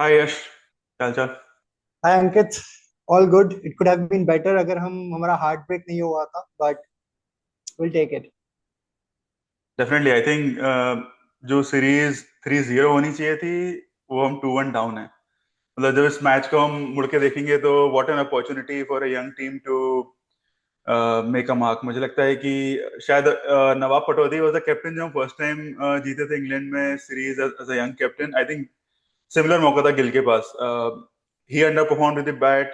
हाय यश, क्या हाल चाल। Hi Ankit. All good. It could have been better अगर हम हमारा हार्ट ब्रेक नहीं हुआ था, but will take it. Definitely I think जो सीरीज 3-0 होनी चाहिए थी, वो हम 2-1 डाउन है। मतलब जब इस मैच को हम मुड़ के देखेंगे तो what an opportunity for a young team to make a mark. मुझे लगता है कि शायद Nawab Pataudi was the captain जो हम फर्स्ट टाइम जीते थे इंग्लैंड में series as a young captain. I think similar मौका था गिल के पास। He under perform with the bat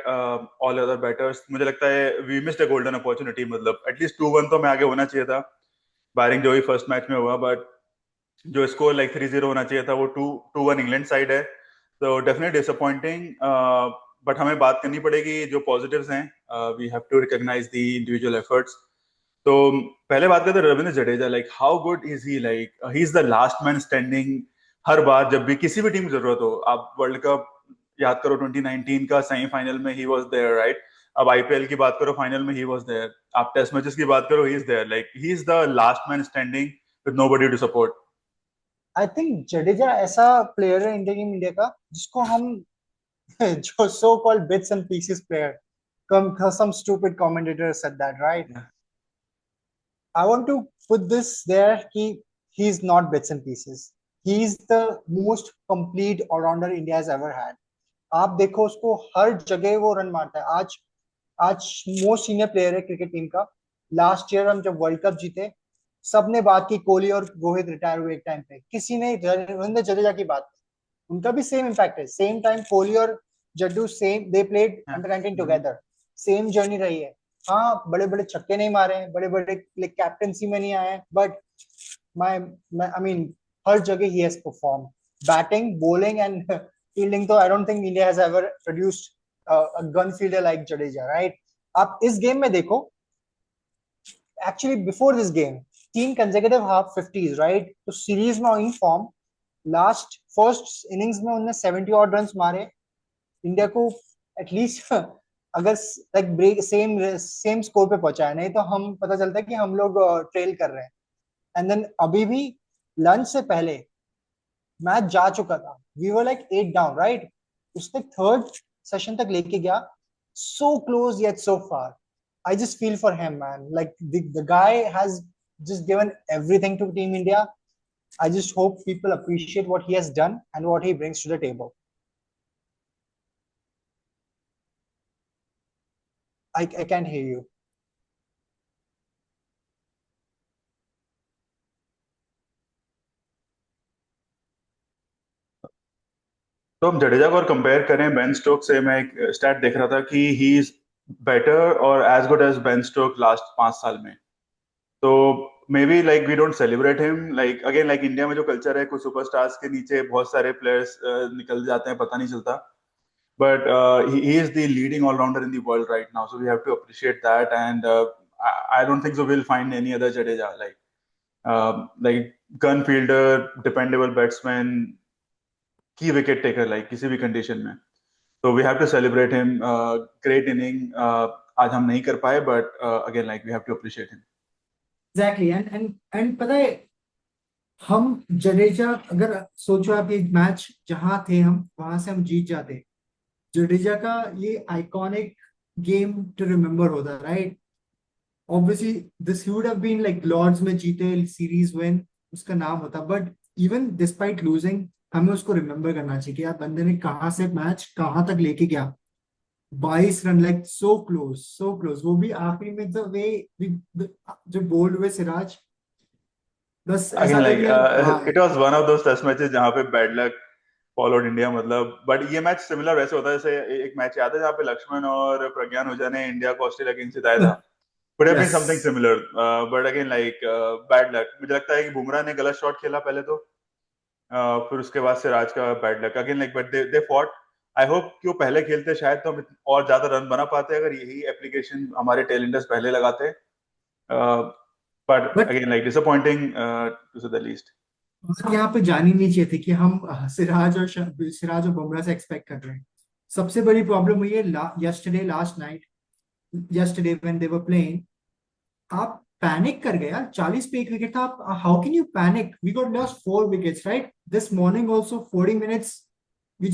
all other batters. मुझे लगता है we missed a golden opportunity. मतलब एटलीस्ट 2-1 तो मैं आगे होना चाहिए था, बारिंग जो भी फर्स्ट मैच में हुआ। बट जो स्कोर लाइक 3-0 होना चाहिए था वो 2-1 इंग्लैंड साइड है। तो डेफिनेटली डिसअपॉइंटिंग। बट हमें बात करनी पड़ेगी जो पॉजिटिव्स हैं। We have to recognise the individual efforts. तो पहले बात करते हैं Ravindra Jadeja. Like how good is he. Like he is the last man standing. हर बार जब भी किसी भी टीम की जरूरत हो, आप वर्ल्ड कप याद करो 2019 का सेमीफाइनल में ही वाज देयर, राइट। अब आईपीएल की बात करो, फाइनल में ही वाज देयर। आप टेस्ट मैचेस की बात करो, he is there. Like he is the last man standing with nobody to support. I think Jadeja ऐसा प्लेयर है इंडिया टीम इंडिया का जिसको हम जो so called bits and pieces player, come some stupid commentator said that, right? I want to put this there कि he is not bits and pieces. He is the most complete all-rounder India has ever had. आप देखो उसको हर जगह वो run मारता है। आज आज मोस्ट सीनियर प्लेयर है क्रिकेट टीम का। लास्ट ईयर हम जब वर्ल्ड कप जीते, सबने बात की कोहली और रोहित रिटायर हुए एक टाइम पे, किसी ने रविंद्र जडेजा की बात की। उनका भी सेम इम्पैक्ट है। सेम टाइम कोहली और Jaddu same they played under 19 together. Same journey रही है। हाँ, बड़े बड़े छक्के नहीं मारे हैं, बड़े बड़े कैप्टनसी में नहीं आए हैं, बट माय आई मीन हर जगह ही has perform. Batting, bowling and fielding तो I don't think India has ever produced a gun fielder like Jadeja, right? आप इस गेम में देखो, एक्चुअली बिफोर दिस गेम तीन कंसेक्यूटिव हाफ 50s, राइट? तो सीरीज में in form, last first innings में उन्होंने 70 ऑड रन्स मारे। इंडिया को एटलीस्ट अगर like break same same score पे पहुंचा है, नहीं तो हम पता चलता है कि हम लोग ट्रेल कर रहे हैं। एंड देन अभी भी लंच से पहले मैच जा चुका था, we were like 8 down, right? उसने थर्ड सेशन तक लेके गया। So close yet so far. I just feel for him, man. Like the guy has just given everything to Team India. I just hope people appreciate what he has done and what he brings to the table. I can't hear you. तो हम जडेजा को और compare करें Ben Stoke से, मैं एक stat देख रहा था कि ही इज बेटर और as good as Ben Stoke last 5 साल में। तो may be like we don't celebrate him. Like again, like India में जो कल्चर है, कुछ सुपरस्टार्स के नीचे बहुत सारे प्लेयर्स निकल जाते हैं, पता नहीं चलता। But he is the leading all-rounder in the world right now, so we have to appreciate that. And I don't think so we'll find any other Jadeja like gun fielder, dependable batsman, key wicket taker, like किसी भी condition में। तो we have to celebrate him. Great inning आज हम नहीं कर पाए, but again like we have to appreciate him. Exactly. And पता है, हम जडेजा, अगर सोचो आप ये मैच जहां थे हम वहां से हम जीत जाते, जडेजा का ये आइकॉनिक गेम टू रिमेम्बर होता, right? Obviously this would have been like Lord's में जीते सीरीज विन, उसका नाम होता। बट इवन डिस्पाइट लूजिंग हमें उसको रिमेम्बर करना चाहिए कि यार बंदे ने कहाँ से मैच कहाँ तक लेके गया। 22 run, like so close, so close. वो भी आखिरी में द वे जो बोल्ड हुए सिराज, बस ऐसा अगेन लगे लाइक यार वाह it was one of those test matches जहां पे बैड लक फॉलोड इंडिया। मतलब बट ये मैच सिमिलर वैसे होता है जैसे एक मैच याद है जहाँ पे लक्ष्मण और प्रज्ञान ओझा ने इंडिया को ऑस्ट्रेलिया के अगेंस्ट जिताया था। यार। Could have been yes. Something similar. But again like bad luck. मुझे लगता है कि बुमराह ने गलत शॉट खेला पहले तो, फिर उसके बाद सिराज का bad luck again. Like but they fought. I hope कि वो पहले खेलते शायद तो हम और ज्यादा रन बना पाते अगर यही एप्लीकेशन हमारे टेलेंडर्स पहले लगाते। But but again like disappointing to say the least. बात यहाँ पे जानी नहीं चाहिए थी कि हम सिराज और बुमराह से एक्सपेक्ट कर रहे हैं। सबसे बड़ी प्रॉब्लम हुई है yesterday, last night, yesterday when they were playing. आप पैनिक कर गए यार। 40 पे एक विकेट था। आप how can you panic? We got lost 4 wickets, right? This morning also 40 minutes, we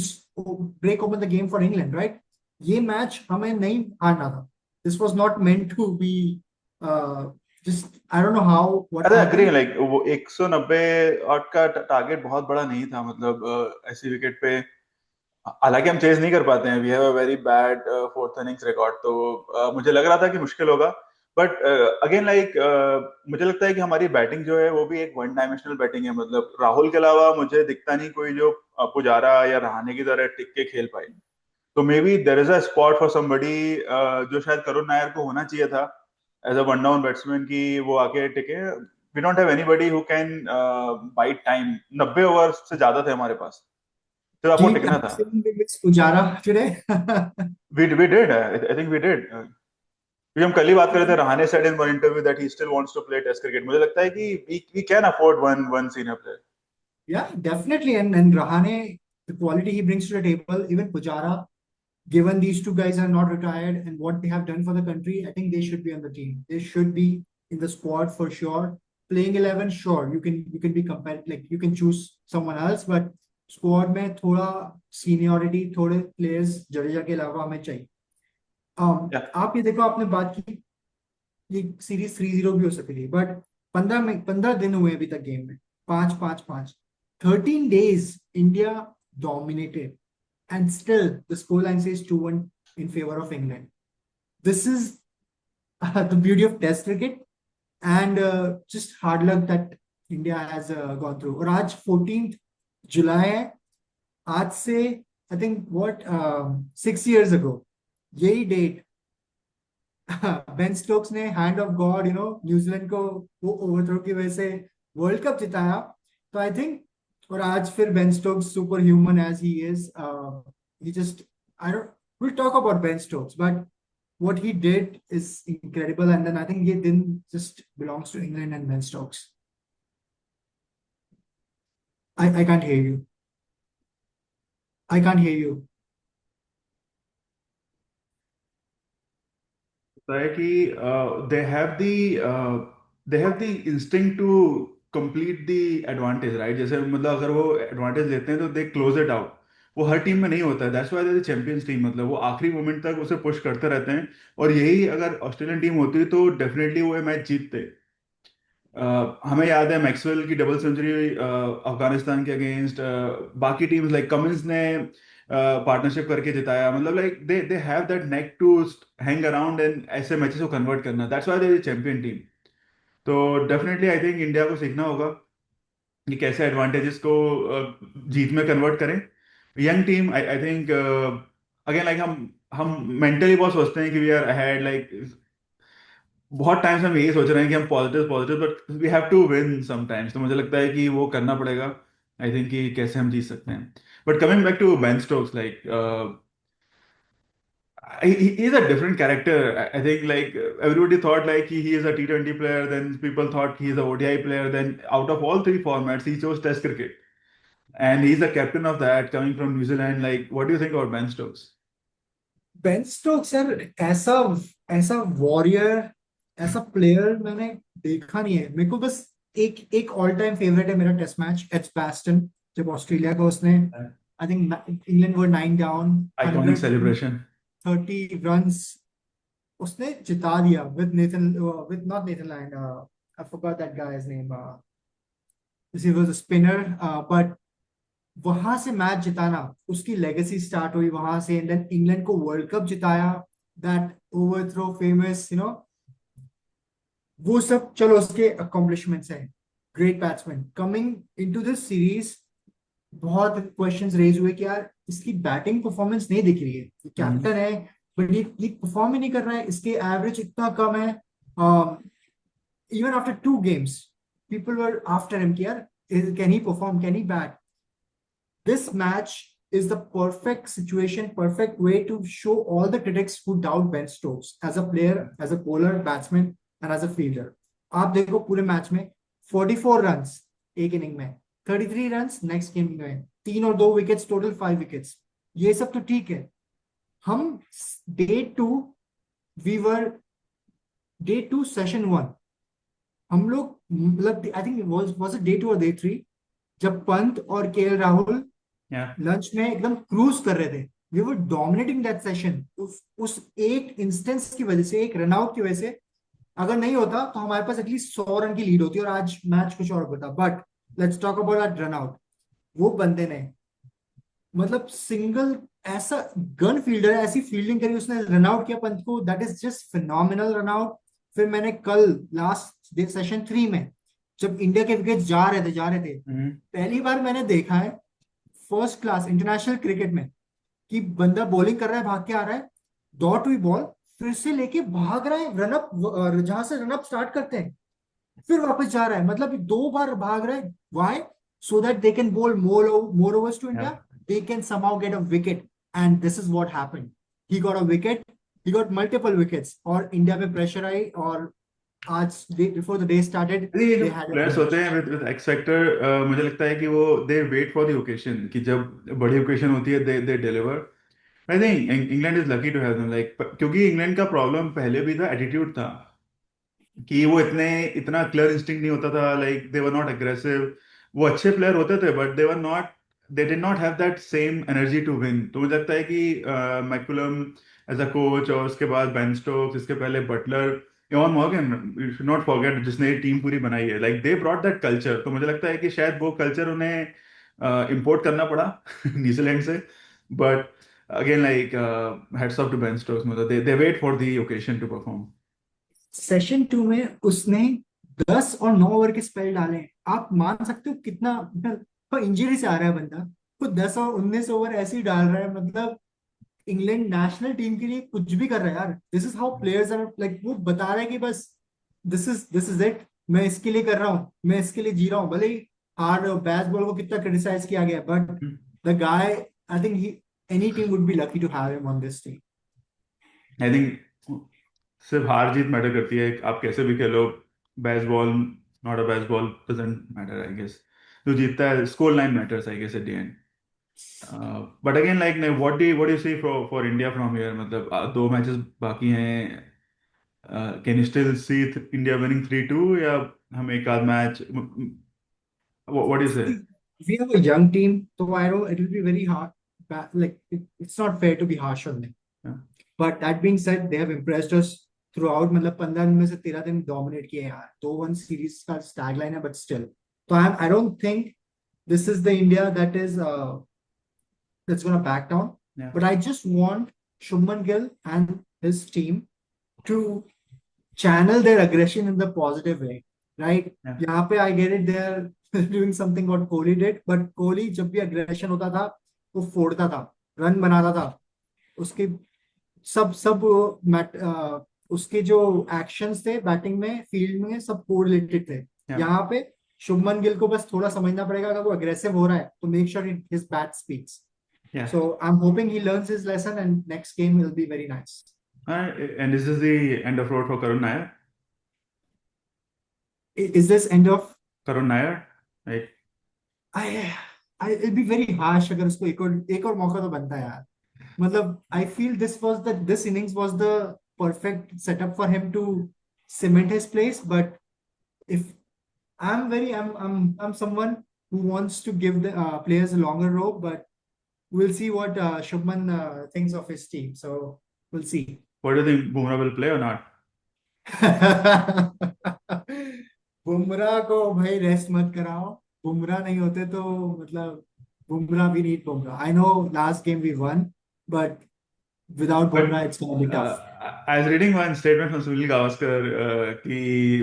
break open the game for England, right? ये match हमें नहीं हारना था. This was not meant to be just, I don't know how what अरे agree, happened. Like वो 190 out का target बहुत बड़ा नहीं था, मतलब ऐसी विकेट पे हालांकि हम चेज नहीं कर पाते हैं, we have a very bad fourth innings record, तो मुझे लग रहा था कि मुश्किल होगा, बट अगेन लाइक मुझे लगता है कि हमारी बैटिंग जो है वो भी एक वन डायमेंशनल बैटिंग है, मतलब राहुल के अलावा मुझे दिखता नहीं कोई जो पुजारा या रहाणे की तरह टिक के खेल पाए, तो may be there is a spot for somebody जो शायद करुण नायर को होना चाहिए था as a one down batsman की वो आके टिके. We don't have anybody who can bite time. 90 over से ज्यादा थे हमारे पास, तो आपको Deep टिकना था. absolutely miss Pujara today. We did. I think we did. क्योंकि हम कल ही बात कर रहे थे, Rahane said in one interview that he still wants to play test cricket. मुझे लगता है कि we can afford one senior player. Yeah, definitely. And Rahane, the quality he brings to the table, even Pujara, given these two guys are not retired and what they have done for the country, I think they should be on the team. They should be in the squad for sure. Playing 11, sure, you can be compared, like you can choose someone else, but squad में थोड़ा seniority, थोड़े players Jadeja के अलावा हमें चाहिए. Yeah. आप ये देखो, आपने बात की ये सीरीज 3-0 भी हो सकती है, बट 15 दिन हुए अभी तक गेम में, 5-5-5, 13 days India dominated and still the scoreline says 2-1 in favor of England. This is the beauty of test cricket and just hard luck that India has gone through. और आज 14th July है, आज से I think what 6 years ago यही date Ben Stokes ने hand of God New Zealand को वो overthrow की वजह से वर्ल्ड कप जिताया. तो आई थिंक और आज फिर Ben Stokes super human as he is, he just I don't will talk about Ben Stokes, but what he did is incredible, and then I think ये दिन just belongs to England and Ben Stokes. I can't hear you. I can't hear you. होता है कि they have the instinct to complete the advantage, right? जैसे मतलब अगर वो advantage लेते हैं तो दे क्लोज इट आउट. वो हर टीम में नहीं होता है, that's why they the champions team, मतलब वो आखिरी मोमेंट तक उसे पुश करते रहते हैं, और यही अगर ऑस्ट्रेलियन टीम होती तो डेफिनेटली वो मैच जीतते. हमें याद है मैक्सवेल की डबल सेंचुरी अफगानिस्तान के अगेंस्ट, बाकी टीम्स लाइक कमिंस ने पार्टनरशिप करके जिताया, मतलब like they have that knack to hang around and ऐसे मैचेस को कन्वर्ट करना, that's why they champion team. तो डेफिनेटली आई थिंक इंडिया को सीखना होगा कि कैसे एडवांटेजेस को जीत में कन्वर्ट करें. Young team, I think again like हम मेंटली बहुत सोचते हैं कि वी आर अहेड, लाइक बहुत टाइम से हम यही सोच रहे हैं कि हम positive positive, but we have to win sometimes, तो मुझे लगता है कि वो करना पड़ेगा. आई थिंक कि कैसे हम जीत सकते हैं. But coming back to Ben Stokes, like he is a different character. I think like everybody thought like he is a T20 player, then people thought he is a ODI player, then out of all three formats he chose test cricket, and he's the captain of that coming from New Zealand. Like what do you think about Ben Stokes? Ben Stokes यार ऐसा ऐसा warrior, ऐसा player मैंने देखा नहीं है. मेरे को बस एक एक ऑल टाइम फेवरेट है मेरा, टेस्ट मैच एजबास्टन, जब ऑस्ट्रेलिया को उसने आई थिंक इंग्लैंड वर 9 डाउन, Iconic celebration. 30 रन्स उसने जिता दिया with Nathan, with not Nathan Lyon, I forgot that guys name, he was a spinner, but वहां से मैच जिताना, उसकी लेगेसी स्टार्ट हुई वहां से, एंड देन इंग्लैंड को वर्ल्ड कप जिताया, दैट ओवरथ्रो फेमस, वो सब चलो उसके अकॉम्प्लिशमेंट्स हैं. Great batsman coming into this series. बहुत क्वेश्चंस रेज हुए कि यार इसकी बैटिंग परफॉर्मेंस नहीं दिख रही है, कैप्टन है बट ये परफॉर्म ही नहीं कर रहा है, इसके एवरेज इतना कम है. Even after 2 games people were after him कि यार can he perform, can he bat. This match is the perfect situation, perfect way to show all the critics who doubt Ben Stokes as a player, as a bowler, batsman and as a fielder. आप देखो पूरे match में 44 runs एक inning में, 33 runs next game में, 3 और 2 wickets, total 5 wickets. ये सब तो ठीक है. हम डे 2 सेशन 1 हम लोग, मतलब I think was it day 2 और डे 3, जब पंत और केएल राहुल Yeah. लंच में एकदम क्रूज कर रहे थे, we were dominating that session. उस एक इंस्टेंस की वजह से, एक रन आउट की वजह से, अगर नहीं होता तो हमारे पास एटलीस्ट 100 रन की लीड होती और आज मैच कुछ और होता। But let's talk about that run out. वो बंदे ने मतलब सिंगल ऐसा गन फील्डर, ऐसी फील्डिंग करी उसने, रन आउट किया पंत को, that is just phenomenal run out. फिर मैंने कल लास्ट सेशन 3 में जब इंडिया के विकेट जा रहे थे, पहली बार मैंने देखा है फर्स्ट क्लास इंटरनेशनल क्रिकेट में कि बंदा बॉलिंग कर रहा है, भाग के आ रहा है, डॉट हुई बॉल, फिर से लेके भाग रहा है रनअप, जहां से रनअप स्टार्ट करते हैं फिर वापस जा रहा है, मतलब 2 बार भाग रहा है। Why? So that they can bowl more overs to India, they can somehow get a wicket, and this is what happened. He got a wicket, he got multiple wickets, और इंडिया पे प्रेशर आई, और आज before the day started ये जो they had a players win. होते हैं with x factor, मुझे लगता है कि वो they wait for the occasion, कि जब बड़ी ओकेशन होती है they deliver. I think England is lucky to have them, like क्योंकि इंग्लैंड का प्रॉब्लम पहले भी था, एटीट्यूड था, कि वो इतना क्लियर इंस्टिंक्ट नहीं होता था, like they were not aggressive. वो अच्छे प्लेयर होते थे but they did not have that same energy to win. तो मुझे लगता है कि मैकुलम एज अ कोच, और उसके बाद बेन स्टोक्स, इसके पहले Buttler, even Morgan, you should not forget, जिसने ये टीम पूरी बनाई है, like they brought that culture. तो मुझे लगता है कि शायद वो कल्चर उन्हें इंपोर्ट करना पड़ा न्यूजीलैंड से। But again, like heads off to Ben Stokes, मतलब they wait for the occasion to perform. Session 2 में उसने 10 और 9 ओवर के स्पेल डाले हैं। आप मान सकते हो कितना, तो इंजरी से आ रहा है बंदा, वो 10 और 19 ओवर ऐसे ही डाल रहा है, मतलब इंग्लैंड नेशनल टीम के लिए कुछ भी कर रहा है यार। This is how players are, like वो बता रहा है कि बस दिस इज इट, मैं इसके लिए कर रहा हूँ, मैं इसके लिए जी रहा हूँ। भले ही हार्ड बैट्सबॉल को कितना क्रिटिसाइज किया गया, but the guy, I think he, any team would be lucky to have him on this team. I think सिर्फ हार जीत मैटर करती है, आप कैसे भी खेलो, Bazball, not a Bazball doesn't matter I guess. जो जीतता है, score line matters I guess at the end. But again, like what do you see for India from here, मतलब 2 मैचेस बाकी हैं, can you still see India winning 3-2, या हम एक आध match, what is it? We have a young team, so I know it will be very hard. Like it's not fair to be harsh on them. But that being said, they have impressed us throughout. मतलब 15 दिन में से 13 दिन dominate किए यार। 2-1 series का tagline है, but still. So I don't think this is the India that is that's gonna back down. Yeah. But I just want Shubman Gill and his team to channel their aggression in the positive way, right? Yeah. यहाँ पे I get it, they are doing something what Kohli did, but Kohli जब भी aggression होता था वो फोड़ता था, run बनाता था, उसके सब सब उसके जो एक्शंस थे बैटिंग में, फील्ड में, सब कोरिलेटेड थे। Yeah. यहाँ पे शुभमन गिल को बस थोड़ा समझना पड़ेगा, अगर वो अग्रेसिव हो रहा है तो make sure his bat speaks. Yeah. So I'm hoping he learns his lesson and next game will be very nice. And this is the end of road for Karun Nair. Is this end of? Karun Nair, like it'll be very harsh अगर उसको एक और मौका तो बनता है यार। मतलब I feel this innings was the perfect setup for him to cement his place, but if I'm someone who wants to give the players a longer rope, but we'll see what Shubman thinks of his team, so we'll see. what do you think, Bumrah will play or not? Bumrah को भाई rest मत कराओ, बुमराह नहीं होते तो मतलब बुमराह भी need Bumrah. I know last game we won, but without Bumrah it's gonna be tough. I was reading one statement from Sunil Gavaskar कि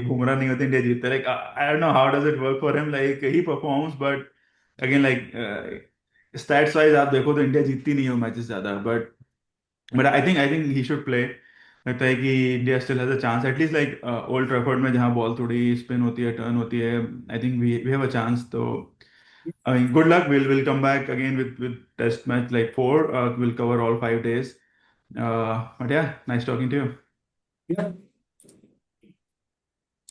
बुमराह नहीं होते इंडिया जीतते, like I don't know how does it work for him, like he performs, but again, like stats wise आप देखो तो India जीतती नहीं हो मैचेस ज्यादा, but I think he should play। लगता है कि India still has a chance, at least like old Trafford में, जहाँ बॉल थोड़ी स्पिन होती है, टर्न होती है, I think we have a chance. तो I mean, good luck. We'll come back again with test match like 4. We'll cover all 5 days. But yeah, nice talking to you. Yeah.